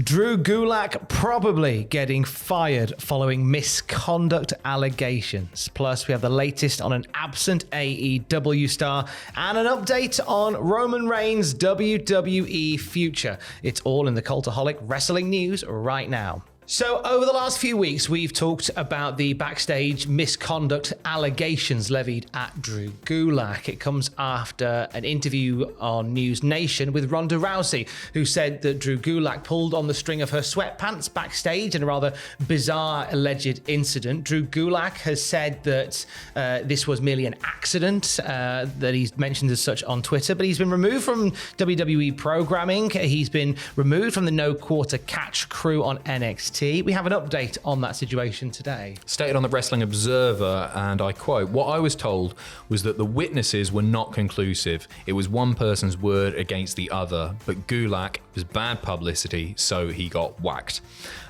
Drew Gulak probably getting fired following misconduct allegations. Plus, we have the latest on an absent AEW star and an update on Roman Reigns' WWE future. It's all in the Cultaholic Wrestling News right now. So over the last few weeks, we've talked about the backstage misconduct allegations levied at Drew Gulak. It comes after an interview on News Nation with Ronda Rousey, who said that Drew Gulak pulled on the string of her sweatpants backstage in a rather bizarre alleged incident. Drew Gulak has said that this was merely an accident, that he's mentioned as such on Twitter, but he's been removed from WWE programming. He's been removed from the No Quarter Catch crew on NXT. We have an update on that situation today. Stated on the Wrestling Observer, and I quote, "What I was told was that the witnesses were not conclusive. It was one person's word against the other, but Gulak was bad publicity, so he got whacked."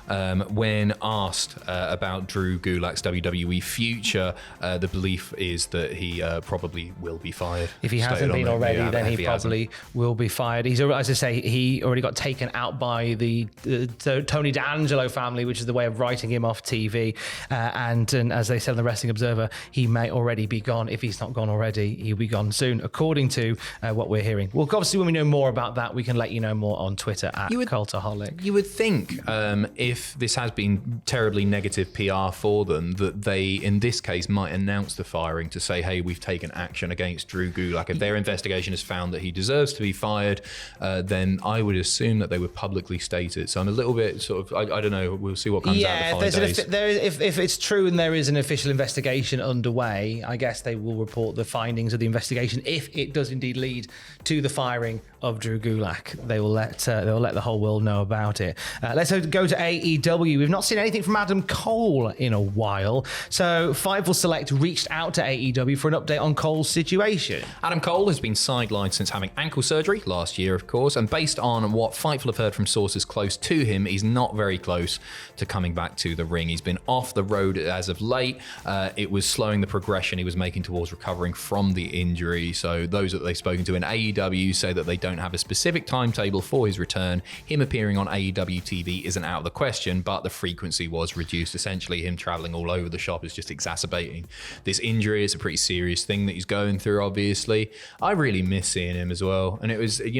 When asked about Drew Gulak's WWE future, the belief is that he probably will be fired. If he hasn't been already, then he probably will be fired. He's, as I say, he already got taken out by the Tony D'Angelo family, which is the way of writing him off TV. And as they said in the Wrestling Observer, he may already be gone. If he's not gone already, he'll be gone soon, according to what we're hearing. Well, obviously, when we know more about that, we can let you know more on Twitter at Cultaholic. You would think if this has been terribly negative PR for them, that they, in this case, might announce the firing to say, hey, we've taken action against Drew Gulak. If their investigation has found that he deserves to be fired, then I would assume that they would publicly state it. So I'm a little bit sort of, I don't know, we'll see what comes out of the 5 days. If it's true and there is an official investigation underway, I guess they will report the findings of the investigation. If it does indeed lead to the firing of Drew Gulak, they will let the whole world know about it. Let's go to AEW. We've not seen anything from Adam Cole in a while, so Fightful Select reached out to AEW for an update on Cole's situation. Adam Cole has been sidelined since having ankle surgery last year, of course, and based on what Fightful have heard from sources close to him, he's not very close to coming back to the ring. He's been off the road as of late. It was slowing the progression he was making towards recovering from the injury. So those that they've spoken to in AEW say that they don't have a specific timetable for his return. Him appearing on AEW TV isn't out of the question, but the frequency was reduced. Essentially, him traveling all over the shop is just exacerbating this injury. It's a pretty serious thing that he's going through, obviously. I really miss seeing him as well. And it was, it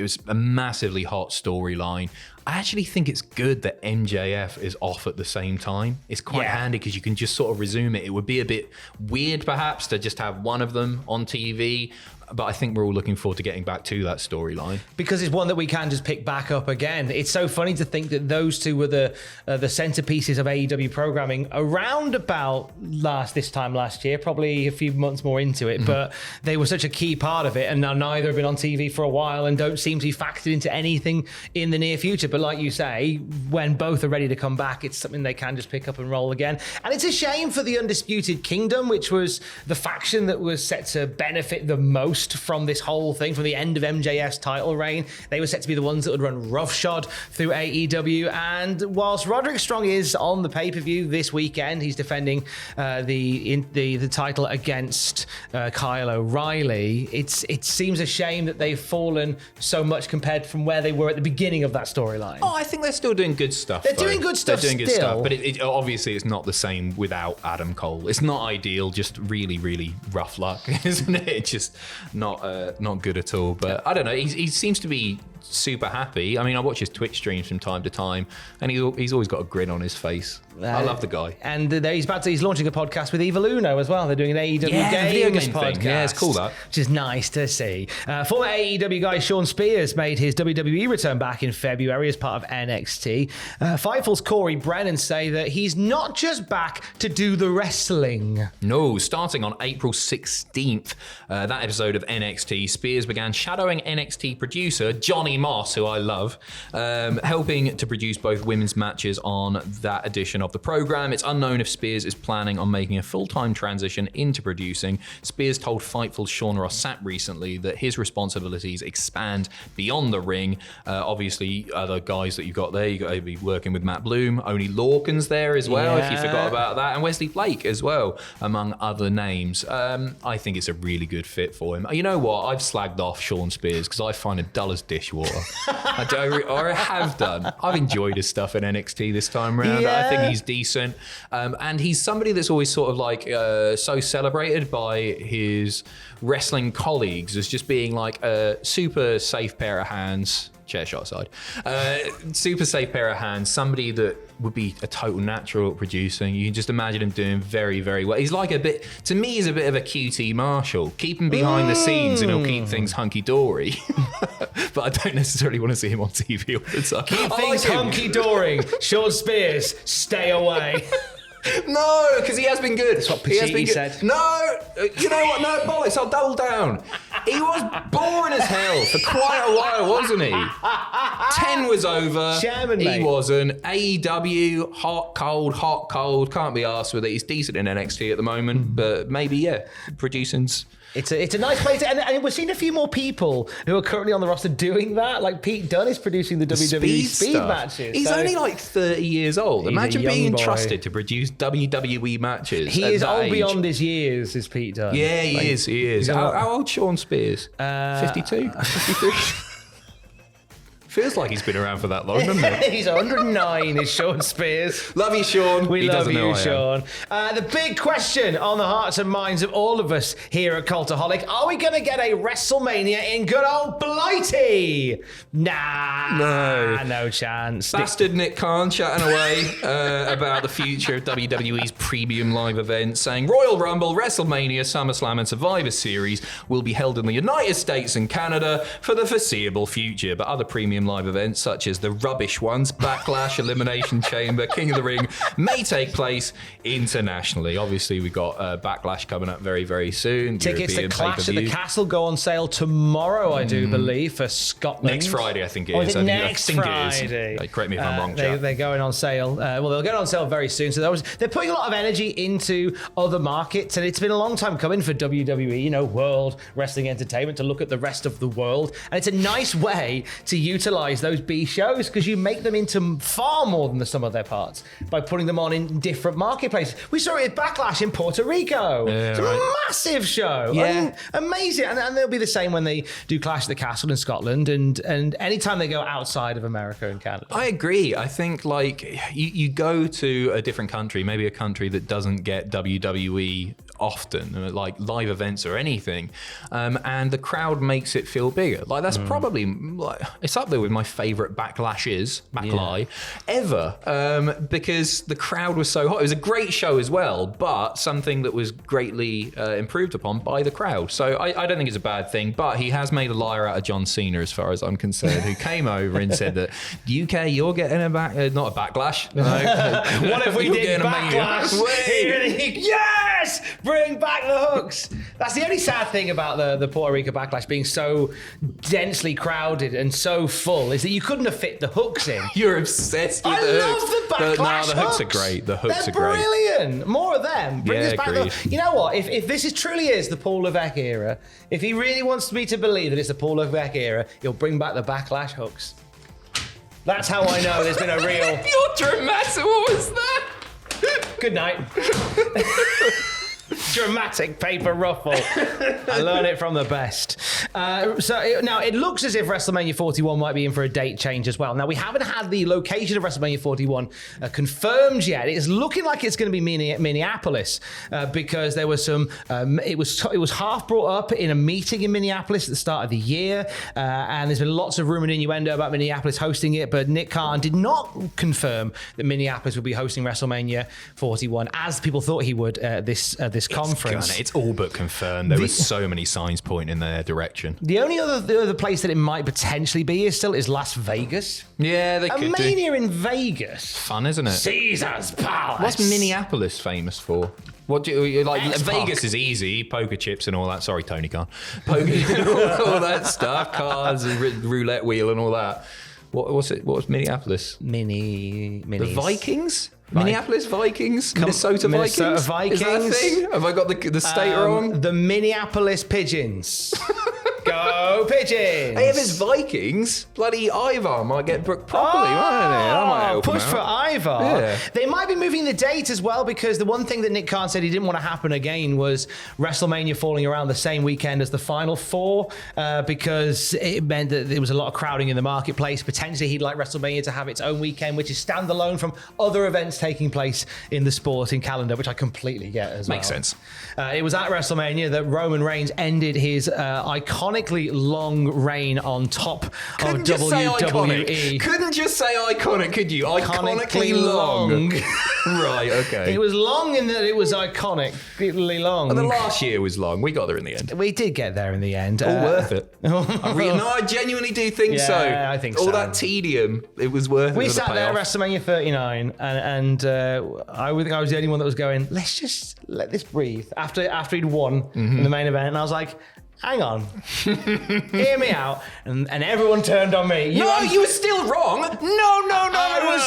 was a massively hot storyline. I actually think it's good that MJF is off at the same time. It's quite handy because you can just sort of resume it. It would be a bit weird, perhaps, to just have one of them on TV. But I think we're all looking forward to getting back to that storyline. Because it's one that we can just pick back up again. It's so funny to think that those two were the centerpieces of AEW programming around about this time last year, probably a few months more into it, but they were such a key part of it, and now neither have been on TV for a while and don't seem to be factored into anything in the near future. But like you say, when both are ready to come back, it's something they can just pick up and roll again. And it's a shame for the Undisputed Kingdom, which was the faction that was set to benefit the most from this whole thing, from the end of MJF's title reign. They were set to be the ones that would run roughshod through AEW. And whilst Roderick Strong is on the pay-per-view this weekend, he's defending the title against Kyle O'Reilly. It seems a shame that they've fallen so much compared from where they were at the beginning of that storyline. Oh, I think they're still doing good stuff. They're doing good stuff still. But obviously it's not the same without Adam Cole. It's not ideal, just really, really rough luck, isn't it? It's just not good at all. But I don't know, he seems to be super happy. I mean, I watch his Twitch streams from time to time, and he's always got a grin on his face. I love the guy. And he's launching a podcast with Eva Luno as well. They're doing an AEW Games podcast. Thing. Yeah, it's cool, that. Which is nice to see. Former AEW guy Sean Spears made his WWE return back in February as part of NXT. Fightful's Corey Brennan say that he's not just back to do the wrestling. No, starting on April 16th, that episode of NXT, Spears began shadowing NXT producer Johnny Moss, who I love, helping to produce both women's matches on that edition of the program. It's unknown if Spears is planning on making a full-time transition into producing. Spears told Fightful's Sean Ross Sapp recently that his responsibilities expand beyond the ring. Obviously, other guys that you've got there, you've got to be working with Matt Bloom. Only Lorcan's there as well, if you forgot about that, and Wesley Blake as well, among other names. I think it's a really good fit for him. You know what? I've slagged off Sean Spears because I find him dull as dishwater. water. I have done. I've enjoyed his stuff in NXT this time around. Yeah. I think he's decent. And he's somebody that's always sort of like so celebrated by his wrestling colleagues as just being like a super safe pair of hands. Chair shot aside. Super safe pair of hands. Somebody that would be a total natural at producing. You can just imagine him doing very, very well. He's like to me, he's a bit of a QT Marshall. Keep him behind the scenes and he'll keep things hunky-dory. But I don't necessarily want to see him on TV all the time. Keep things hunky-dory. Sean Spears, stay away. No, because he has been good. That's what Pacitti said. No, you know what? No, bollocks, I'll double down. He was boring as hell for quite a while, wasn't he? 10 was over. Chairman, he mate. wasn't. AEW, hot, cold. Can't be arsed with it. He's decent in NXT at the moment, but maybe, yeah, producing's... It's a nice place, and we're seeing a few more people who are currently on the roster doing that. Like Pete Dunne is producing the WWE Speed stuff. matches. He's only like 30 years old. He's Imagine a young being boy. entrusted to produce WWE matches. He at is that old age. beyond his years, is Pete Dunne. Yeah, he is. he's How old Sean Spears? 52? 53? Feels like he's been around for that long, doesn't it? He's 109, is Sean Spears. Love you, Sean. We He love doesn't know you, I am. Sean. The big question on the hearts and minds of all of us here at Cultaholic, are we going to get a WrestleMania in good old Blighty? Nah. No chance. Bastard Nick Khan chatting away about the future of WWE's premium live events, saying Royal Rumble, WrestleMania, SummerSlam and Survivor Series will be held in the United States and Canada for the foreseeable future, but other premium live events such as the rubbish ones, Backlash, Elimination Chamber, King of the Ring, may take place internationally. Obviously, we've got Backlash coming up very, very soon. Tickets to European Clash at the pay-per-view. Castle go on sale tomorrow, I do believe, for Scotland. Next Friday, I think it Oh, is. is it next I think Friday? It is. Correct me if I'm wrong, Jack. They're going on sale. Well, they'll get on sale very soon. So they're putting a lot of energy into other markets, and it's been a long time coming for WWE, World Wrestling Entertainment, to look at the rest of the world. And it's a nice way to utilize those B shows because you make them into far more than the sum of their parts by putting them on in different marketplaces. We saw it at Backlash in Puerto Rico. Yeah, it's a right. massive show. Yeah. I mean, amazing. And they'll be the same when they do Clash at the Castle in Scotland and anytime they go outside of America and Canada. I agree. I think like you go to a different country, maybe a country that doesn't get WWE often, like live events or anything, and the crowd makes it feel bigger. Like that's probably it's up there with my favorite backlashes ever, because the crowd was so hot. It was a great show as well, but something that was greatly improved upon by the crowd. So I don't think it's a bad thing, but he has made a liar out of John Cena as far as I'm concerned, who came over and said that UK, you're getting not a backlash. No. What if we You're did getting a Backlash? Yes! Bring back the hooks. That's the only sad thing about the Puerto Rico Backlash being so densely crowded and so full is that you couldn't have fit the hooks in. You're obsessed with I the love hooks. the Backlash No, the hooks are great. The hooks They're are great. brilliant. More of them. Bring Yeah, us back agreed. You know what? If this truly is the Paul Levesque era, if he really wants me to believe that it's the Paul Levesque era, he'll bring back the Backlash hooks. That's how I know there's been a real... You're dramatic. What was that? Good night. Dramatic paper ruffle. I learned it from the best. Now it looks as if WrestleMania 41 might be in for a date change as well. Now we haven't had the location of WrestleMania 41 confirmed yet. It's looking like it's going to be Minneapolis because there was some. It was half brought up in a meeting in Minneapolis at the start of the year, and there's been lots of rumor and innuendo about Minneapolis hosting it, but Nick Khan did not confirm that Minneapolis would be hosting WrestleMania 41 as people thought he would this conference. It's all but confirmed. There were so many signs pointing in their direction. The other place that it might potentially be is Las Vegas. Yeah, they A could do. Mania in Vegas. Fun, isn't it? Caesar's Palace. What's Minneapolis famous for? What do you like? X-Pac. Vegas is easy, poker chips and all that. Sorry, Tony Khan. Poker, all that stuff, cards, and roulette wheel and all that. What's it? What was Minneapolis? Minis. The Vikings? Minneapolis Vikings? Minnesota Vikings? Minnesota Vikings. Is that a thing? Have I got the state wrong? The Minneapolis Pigeons. Go Pigeons! Hey, if it's Vikings, bloody Ivar might get booked properly, won't he? That might help him push for out. Ivar. Yeah. They might be moving the date as well, because the one thing that Nick Khan said he didn't want to happen again was WrestleMania falling around the same weekend as the Final Four, because it meant that there was a lot of crowding in the marketplace. Potentially he'd like WrestleMania to have its own weekend, which is standalone from other events taking place in the sporting calendar, which I completely get as well. Makes sense. It was at WrestleMania that Roman Reigns ended his iconically long reign on top of WWE. Couldn't just say iconic, could you? Iconically long. Right, okay. It was long in that it was iconically long. Well, the last year was long. We got there in the end. We did get there in the end. All worth it. I genuinely do think so. Yeah, I think All so. that tedium, it was worth it. We for the sat there at payoff. WrestleMania 39, and I think I was the only one that was going, let's just let this breathe. After he'd won in the main event, and I was like, hang on, hear me out. And everyone turned on me. You were still wrong. No. I was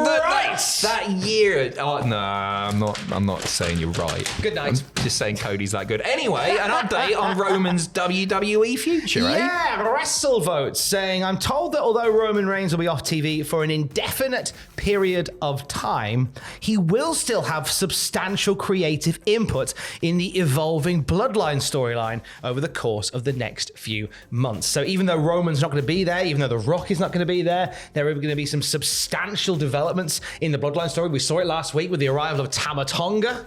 right. That year. Oh, no, I'm not saying you're right. Good night. I'm just saying Cody's that good. Anyway, an update on Roman's WWE future, eh? Yeah, WrestleVotes saying, I'm told that although Roman Reigns will be off TV for an indefinite period of time, he will still have substantial creative input in the evolving Bloodline storyline over the course of the next few months. So even though Roman's not going to be there, even though The Rock is not going to be there are going to be some substantial developments in the Bloodline story. We saw it last week with the arrival of Tama Tonga.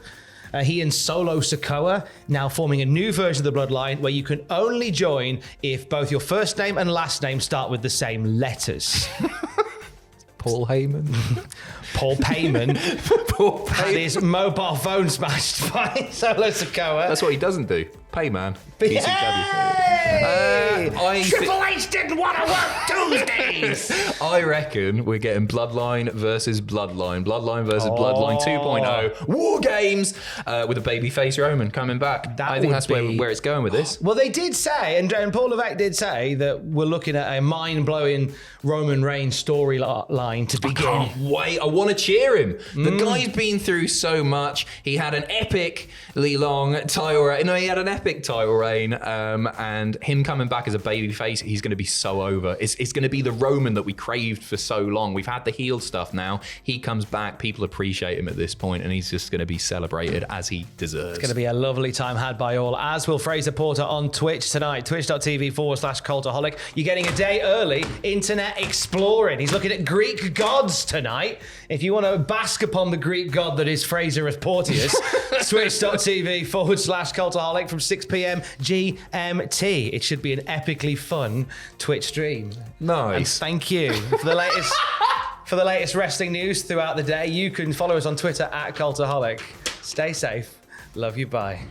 He and Solo Sikoa now forming a new version of the Bloodline where you can only join if both your first name and last name start with the same letters. Paul Heyman. Paul Payman had his mobile phone smashed by Solo Sikoa. That's what he doesn't do. Pay man. Hey! I Triple H didn't want to work Tuesdays. I reckon we're getting Bloodline versus Bloodline. Bloodline versus Bloodline 2.0. War Games with a babyface Roman coming back. I think that's where it's going with this. Well, they did say, and Paul Levesque did say, that we're looking at a mind-blowing Roman Reigns storyline to begin. I can't wait. I want to cheer him. The guy's been through so much. He had an epically long title reign. No, he had an epic title reign. And him coming back as a babyface, he's going to be so over. It's going to be the Roman that we craved for so long. We've had the heel stuff now. He comes back. People appreciate him at this point, and he's just going to be celebrated as he deserves. It's going to be a lovely time had by all, as will Fraser Porter on Twitch tonight, twitch.tv/Cultaholic. You're getting a day early internet exploring. He's looking at Greek gods tonight. If you want to bask upon the Greek god that is Fraser Porteous, twitch.tv/Cultaholic from 6 p.m. GMT. It should be an epically fun Twitch stream. Nice. And thank you for the latest for the latest wrestling news throughout the day. You can follow us on Twitter @Cultaholic. Stay safe. Love you. Bye.